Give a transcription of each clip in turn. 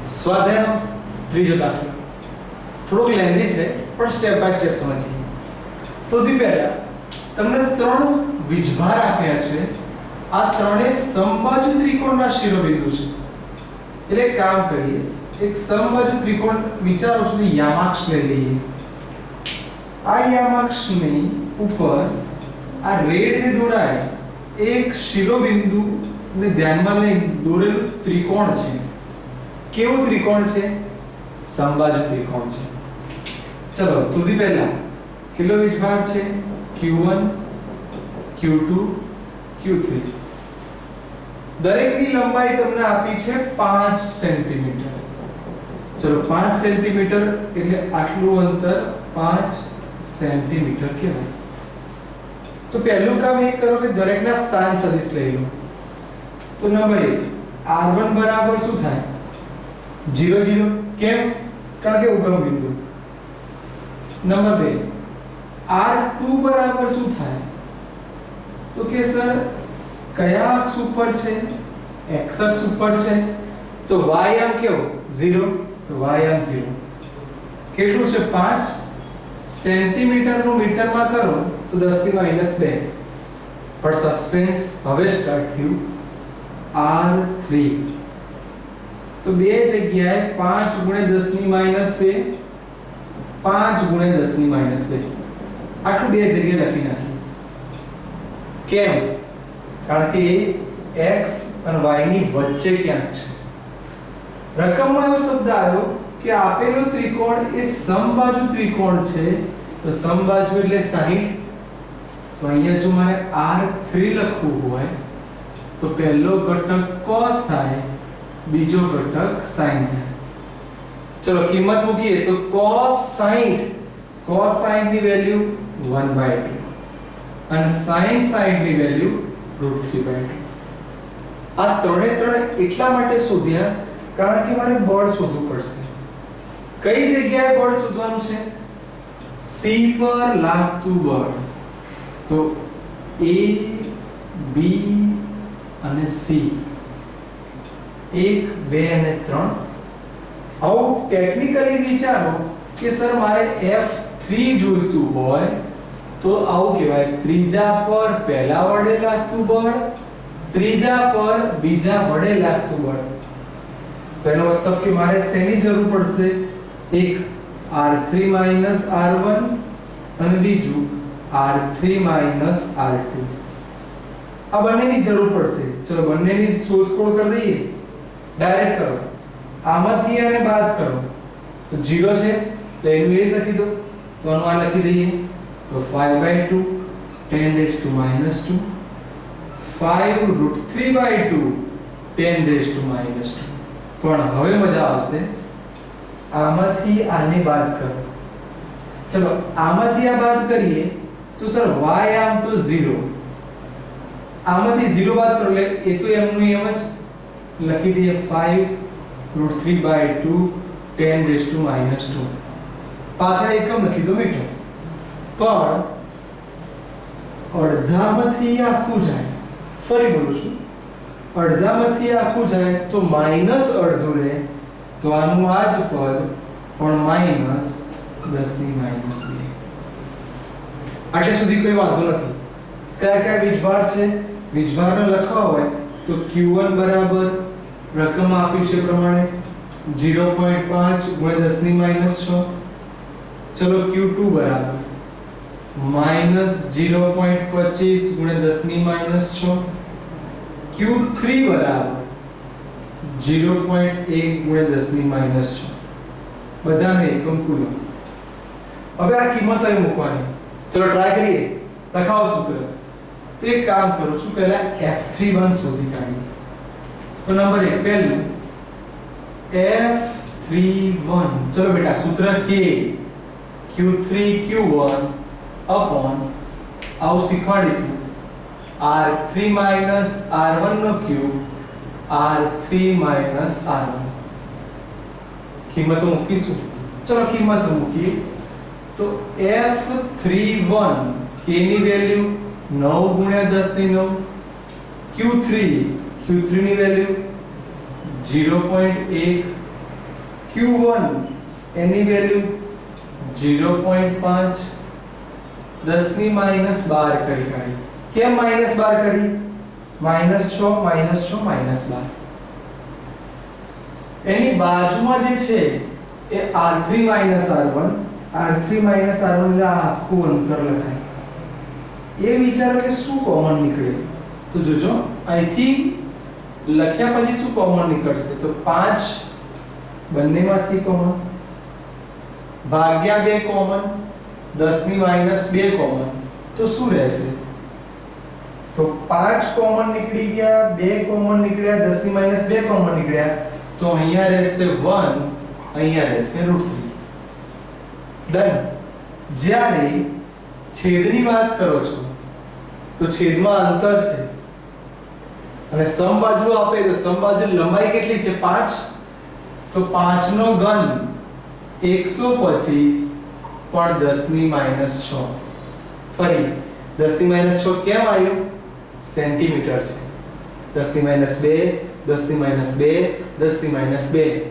સ્વાધ્યાયનો ત્રીજો દાખલો થોડોક લેન્ધી છે પણ સ્ટેપ બાય સ્ટેપ સમજીએ. સૌથી પહેલા તમને ત્રણ વીજભાર આપ્યા છે. આ ત્રણેય સમબાજુ ત્રિકોણના શિરોબિંદુ છે. એટલે એક કામ કરીએ, એક સમબાજુ ત્રિકોણ વિચારો છો તો યામાક્ષ લઈ લઈએ. આ યામાક્ષની ઉપર આ રેડ જે દોરાય એક શિરોબિંદુ ને ધ્યાનમાં લઈ દોરેલું ત્રિકોણ છે. કેવું ત્રિકોણ છે? સમબાજુ ત્રિકોણ છે. ચલો સૌથી પહેલા કેટલો વીજભાર છે? q1 q2 q3. દરેકની લંબાઈ તમને આપી છે 5 સેન્ટીમીટર. ચલો 5 સેન્ટીમીટર એટલે આટલું અંતર 5 સેન્ટીમીટર કહેવાય. તો પહેલું કામ એ કરો કે દરેકના સ્થાન સદિશ લઈ લો. તો નંબર 1 r1 બરાબર શું થાય? 0 0. કેમ? કારણ કે ઉગમ બિંદુ. નંબર 2 r2 બરાબર શું થાય? તો કે સર કયા અક્ષ ઉપર છે? x અક્ષ ઉપર છે. તો y આમ કેવો? 0. તો y આમ 0. કેટલું છે? 5 સેન્ટીમીટર નું મીટરમાં કરો તો 10 ની -2. પણ સસ્પેન્સ હવે સ્ટાર્ટ થયું. r3 તો બે જગ્યાએ 5 * 10 ની -2 5 * 10 ની -2 આટલું બે જગ્યાએ લખી નાખી. કેમ? કારણ કે x અને y ની વચ્ચે ક્યાંક છે. રકમમાં એવો શબ્દ આવ્યો કે આપેલો ત્રિકોણ એ સમબાજુ ત્રિકોણ છે. તો સમબાજુ એટલે 60. તો અહીંયા જો મારે r3 લખવું હોય તો પહેલો ઘટક cos થાય, બીજો ઘટક sin થાય. ચલો કિંમત મૂકીએ તો cos 60 ની વેલ્યુ 1/2 અને sin 60 ની વેલ્યુ √3/2. આ ત્રણે ત્રણ એટલા માટે શોધ્યા કારણ કે મારે બળ શોધવું પડશે. કઈ જગ્યાએ બળ શોધવાનું છે? C પર લાગતું બળ. તો A B અને C 1 2 અને 3. આવું ટેકનિકલી વિચારો કે સર મારે F3 જોઈતું હોય તો આવું કહેવાય ત્રીજા પર પહેલા વડે લાગતું બળ, ત્રીજા પર બીજા વડે લાગતું બળ. તેનો મતલબ કે મારે શેની જરૂર પડશે? એક r3 - r1 અને બીજું r3 - r2. આ બંનેની જરૂર પડશે. ચલો બંનેની શોધખોળ કરી દઈએ. ડાયરેક્ટ કરો. આમાંથી આને બાદ કરો તો 0 છે એટલે એનું એ લખી દો. તો આનું આ લખી દઈએ તો 5/2 10 - -2 5 √3/2 10 - -2. પણ હવે મજા આવશે. આમાંથી આને બાદ કરો. ચલો આમાંથી આ બાદ કરીએ તો સર y આમ તો 0. આમાંથી 0 બાદ કરો એટલે એ તો એમનું એમ જ લખી દઈએ 5 √3/2 10 - -2. પાછળ એકમ લખી દો મીટર. પણ અડધામાંથી આખું જાય. ફરી બોલું છું, અડધામાંથી આખું જાય તો -અડધું રહે. તો આનું આ જ પદ પણ -10 ની -2. આટલે સુધી કોઈ વાંધો નથી. કયા કયા વીજભાર છે? વીજભારને લખવા હોય તો q1 બરાબર રકમ આપી છે પ્રમાણે 0.5 * 10 ની -6. ચલો q2 બરાબર -0.25 * 10 ની -6. q3 બરાબર 0.1 * 10 ની -6. બધાને એકમ કુલ. હવે આ કિંમત અહીં મૂકવાની. ચલો ટ્રાય કરીએ. લખાવો સૂત્ર. તો એક કામ કરું છું, પહેલા F31 શોધી કાઢીએ. તો નંબર 1 પહેલું F31. ચલો બેટા સૂત્ર કે q3 q1 upon આવું શીખવાડી હતું r3 - r1 નો ક્યુબ r3 - r1. કિંમતો મૂકીશું. ચલો કિંમત મૂકીએ તો F31 k ની વેલ્યુ 9 * 10 ની 9. q3 ની વેલ્યુ 0.1 Q1 એની વેલ્યુ 0.5 10 ની -12 કરી કાઢી. કેમ -12 કરી? -6 -12. એની બાજુમાં જે છે એ R3 R1 એટલે આ આખું અંતર લખાય. એ વિચારો કે શું કોમન નીકળે. તો જોજો અહીંથી લખ્યા પછી શું કોમન નીકળશે? તો 5 બંનેમાંથી કોમન, ભાગ્યા 2 કોમન, 10 ની -2 કોમન. તો શું રહેશે? તો 5 કોમન નીકળી ગયા, 2 કોમન નીકળ્યા, 10 ની -2 કોમન નીકળ્યા. તો અહીંયા રહેશે 1, અહીંયા રહેશે √3. ડન. જ્યારે છેદની વાત કરો છો તો છેદમાં અંતર છે અને સમબાજુ આપે તો સમબાજુ લંબાઈ કેટલી છે? 5. તો 5 નો ઘન 125 પણ 10 ની -6. ફરી 10 ની -6 કેમ આવ્યું? સેન્ટીમીટર છે. 10 ની -2 10 ની -2 10 ની -2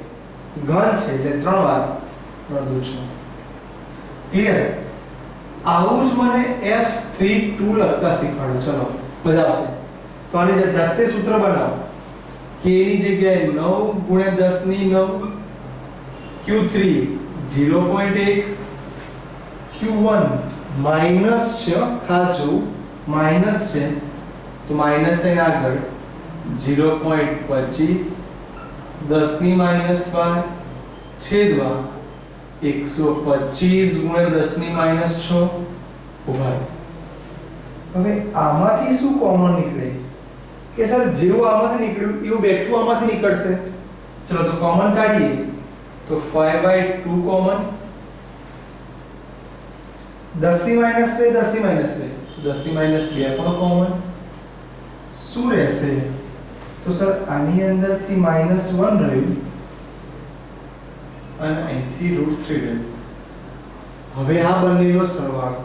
ઘન છે એટલે 3 વાર 3 દુ 6. ક્લિયર? આવું જ મને F32 લખતા શીખવાડો. ચલો મજા આવશે. તો આની જાતે સૂત્ર બનાવો. k ની જગ્યાએ 9 * 10 ની 9, Q3 0.1, Q1 માઈનસ છે, ખાસ જોવું માઈનસ છે તો માઈનસ એને આગળ 0.25 10 ની -12 છેદમાં 125 * 10 ની -6 ઉભા. હવે આમાંથી શું કોમન નીકળે? કે સર જેવું આમાંથી નીકળ્યું એવું બેઠું આમાંથી નીકળશે. ચલો તો કોમન કાઢીએ. તો 5/2 કોમન, 10 ની -2 10 ની -2 10 ની -2 પણ કોમન. શું રહેશે? તો સર આની અંદરથી -1 રહ્યું અને અહીંથી √3 રહ્યું. હવે આ બંનેનો સરવાળો.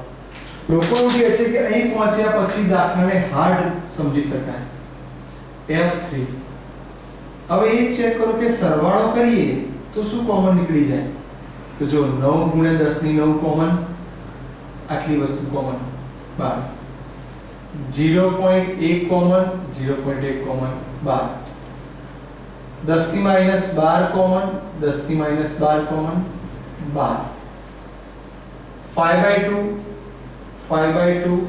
લોકો એવું કહે છે કે અહીં પહોંચ્યા પછી દાખલાને હાર્ડ સમજી શકાય. F3. હવે એ ચેક કરો કે સરવાળો કરીએ તો શું કોમન નીકળી જાય? તો જો 9 * 10 ની 9 કોમન, આટલી વસ્તુ કોમન 12, 0.1 કોમન 0.1 કોમન 12, 10 ની -12 કોમન 10 ની -12 કોમન 12, 5/2 5/2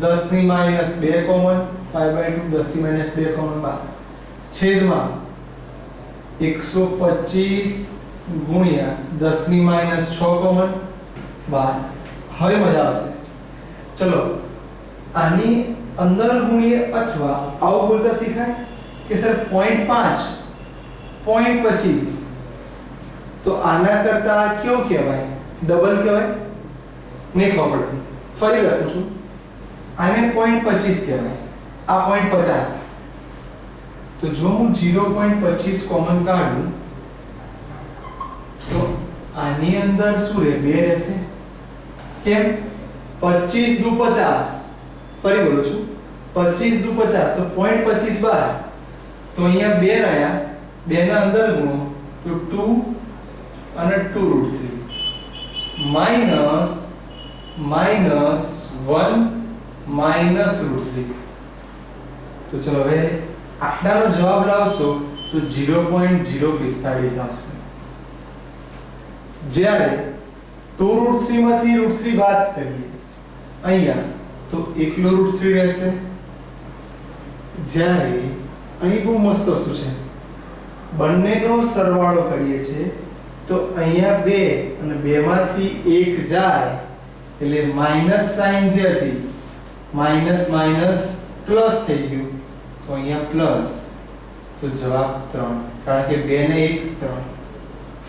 10 ની -2 કોમન 5/2 10 ની -2 કોમન 12 છેદમાં 125 ગુણ્યા 10 ની -6 કોમન 12. હવે મજા આવશે. ચલો આની અંદર ગુણીએ અથવા આવું બોલતા શીખાય કે સર 0.5 0.25 તો આના કરતા કયો કહેવાય? ડબલ કહેવાય? નહીં ખબર પડતી. ફરી લખું છું. આને 0.25 કહેવાય, આ 0.50. તો જો હું 0.25 કોમન કાઢું તો આની અંદર શું રહે? 2 રહેશે. કેમ? 25 દુ 50. ફરી બોલું છું. 25 દુ 50 તો 0.25 બહાર. તો અહીંયા 2 રહ્યા, 2 ના અંદર ગુણો તો 2 અને 2 √3 માઈનસ 1 માઈનસ √3. તો ચલો હવે આટલાનો જવાબ લાવશો તો 0.045 આવશે. જ્યારે 2 √3 માંથી √3 બાદ કરીએ અહીંયા તો એકલો √3 રહેશે. જ્યારે અહીં બહુ મસ્ત વસ્તુ છે, બંનેનો સરવાળો કરીએ છીએ તો અહીંયા 2 અને 2 માંથી 1 જાય એટલે માઈનસ સાઈન જે હતી માઈનસ માઈનસ પ્લસ થઈ ગયું તો અહીંયા પ્લસ. તો જવાબ 3, કારણ કે 2 ને 1 3.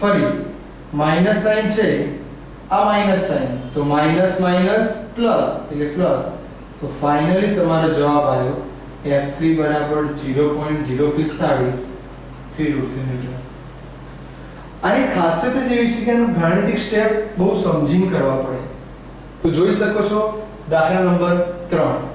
ફરી માઈનસ સાઈન છે, આ માઈનસ સાઈન તો માઈનસ માઈનસ પ્લસ એટલે પ્લસ. તો ફાઇનલી તમારો જવાબ આવ્યો F3 બરાબર 0.045 3√3 મીટર. આની ખાસિયત જ એવી છે કે એનું ગાણિતિક સ્ટેપ બહુ સમજીને કરવા પડે. તો જોઈ શકો છો દાખલા નંબર 3.